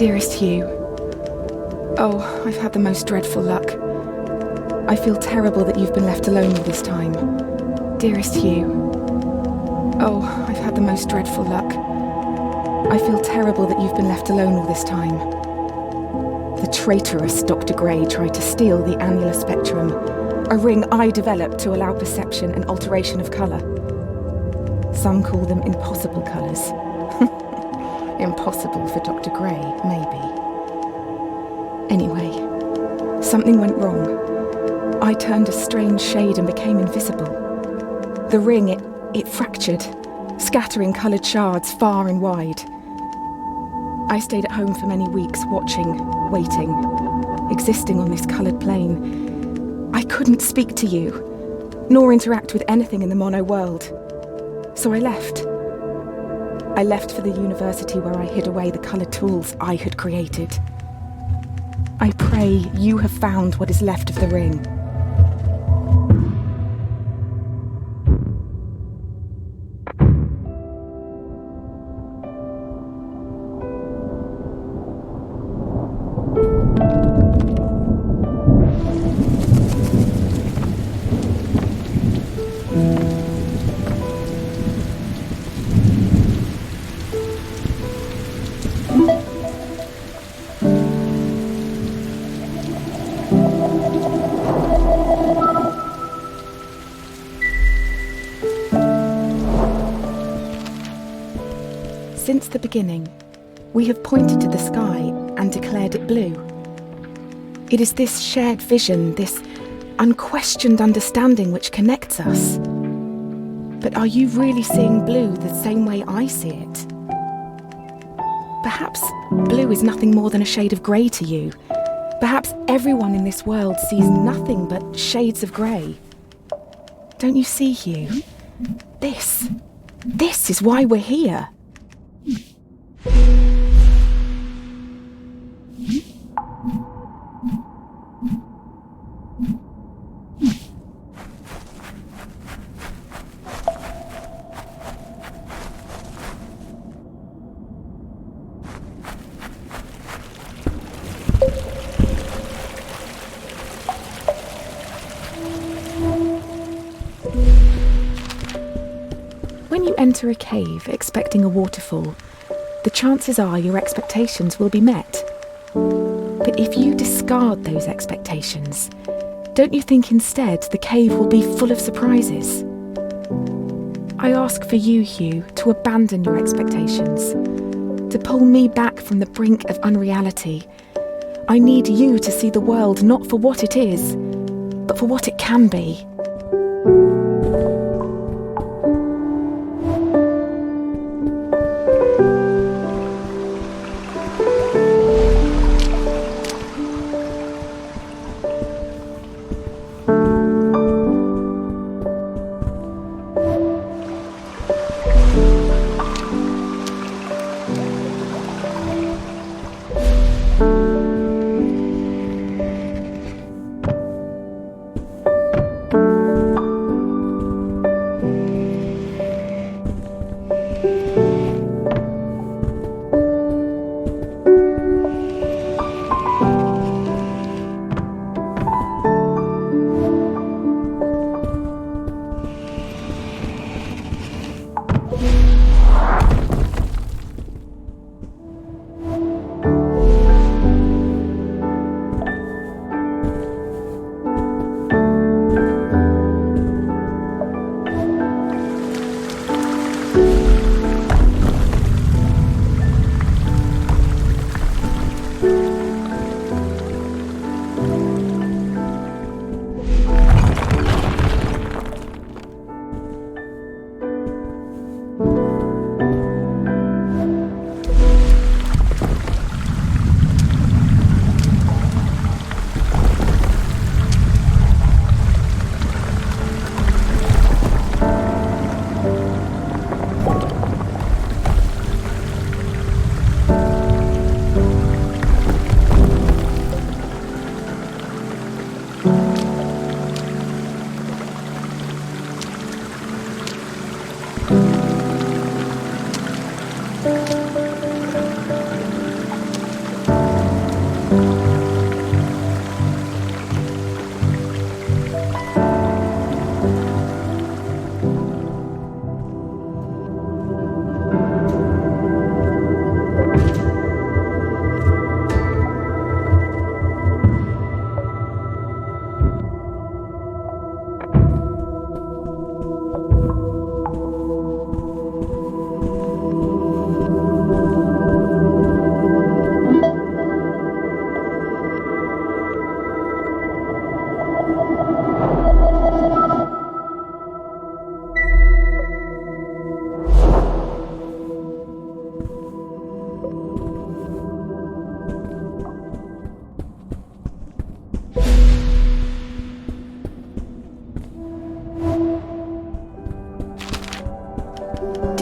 Dearest Hugh, oh, I've had the most dreadful luck. I feel terrible that you've been left alone all this time. Dearest Hugh, oh, I've had the most dreadful luck. I feel terrible that you've been left alone all this time. The traitorous Dr. Gray tried to steal the annular spectrum, a ring I developed to allow perception and alteration of colour. Some call them impossible colours. Impossible for Dr. Gray, maybe. Anyway, something went wrong. I turned a strange shade and became invisible. The ring, it fractured, scattering coloured shards far and wide. I stayed at home for many weeks, watching, waiting, existing on this coloured plane. I couldn't speak to you, nor interact with anything in the mono world. So I left. I left for the university where I hid away the coloured tools I had created. I pray you have found what is left of the ring. Since the beginning, we have pointed to the sky and declared it blue. It is this shared vision, this unquestioned understanding which connects us. But are you really seeing blue the same way I see it? Perhaps blue is nothing more than a shade of grey to you. Perhaps everyone in this world sees nothing but shades of grey. Don't you see, Hugh? This is why we're here. When you enter a cave expecting a waterfall, the chances are your expectations will be met. But if you discard those expectations, don't you think instead the cave will be full of surprises? I ask for you, Hugh, to abandon your expectations, to pull me back from the brink of unreality. I need you to see the world not for what it is, but for what it can be.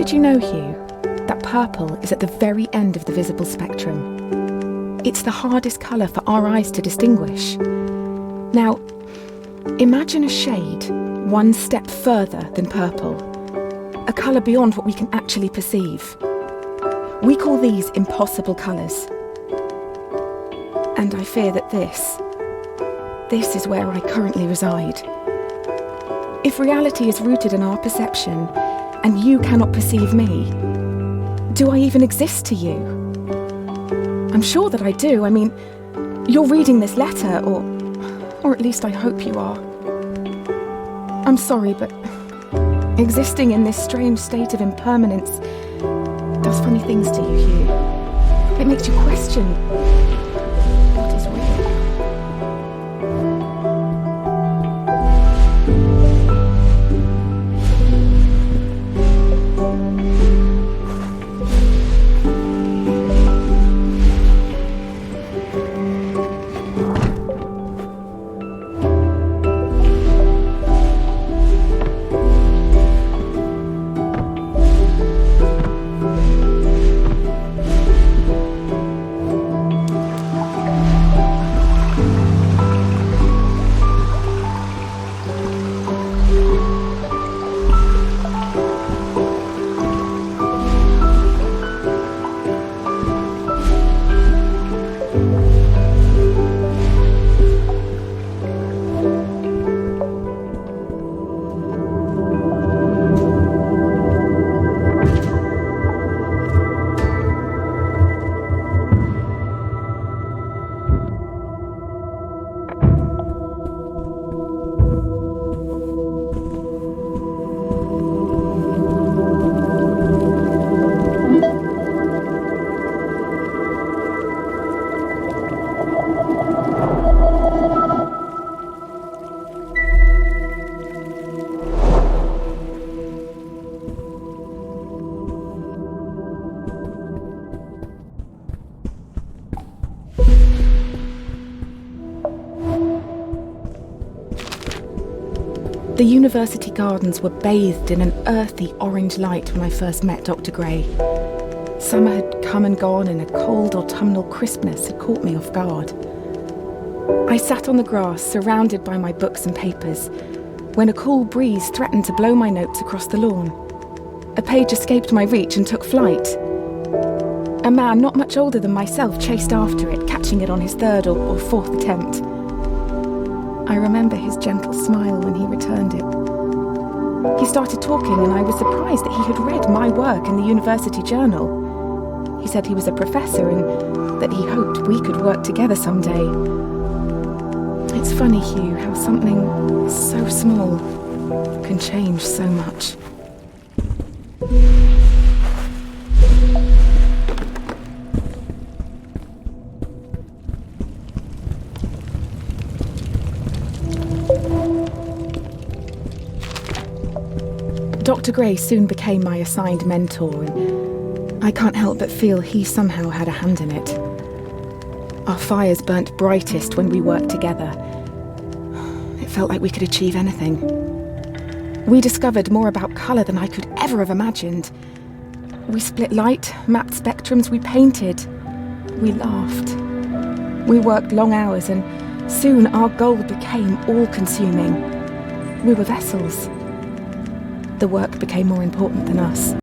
Did you know, Hugh, that purple is at the very end of the visible spectrum? It's the hardest colour for our eyes to distinguish. Now, imagine a shade one step further than purple, a colour beyond what we can actually perceive. We call these impossible colours. And I fear that this is where I currently reside. If reality is rooted in our perception, and you cannot perceive me, do I even exist to you? I'm sure that I do. I mean, you're reading this letter, or at least I hope you are. I'm sorry, but existing in this strange state of impermanence does funny things to you, Hugh. It makes you question what is real. The university gardens were bathed in an earthy orange light when I first met Dr. Gray. Summer had come and gone and a cold autumnal crispness had caught me off guard. I sat on the grass, surrounded by my books and papers, when a cool breeze threatened to blow my notes across the lawn. A page escaped my reach and took flight. A man not much older than myself chased after it, catching it on his third or fourth attempt. I remember his gentle smile when he returned it. He started talking and I was surprised that he had read my work in the university journal. He said he was a professor and that he hoped we could work together someday. It's funny, Hugh, how something so small can change so much. Dr. Gray soon became my assigned mentor, and I can't help but feel he somehow had a hand in it. Our fires burnt brightest when we worked together. It felt like we could achieve anything. We discovered more about colour than I could ever have imagined. We split light, mapped spectrums, we painted, we laughed. We worked long hours, and soon our goal became all-consuming. We were vessels. The work became more important than us.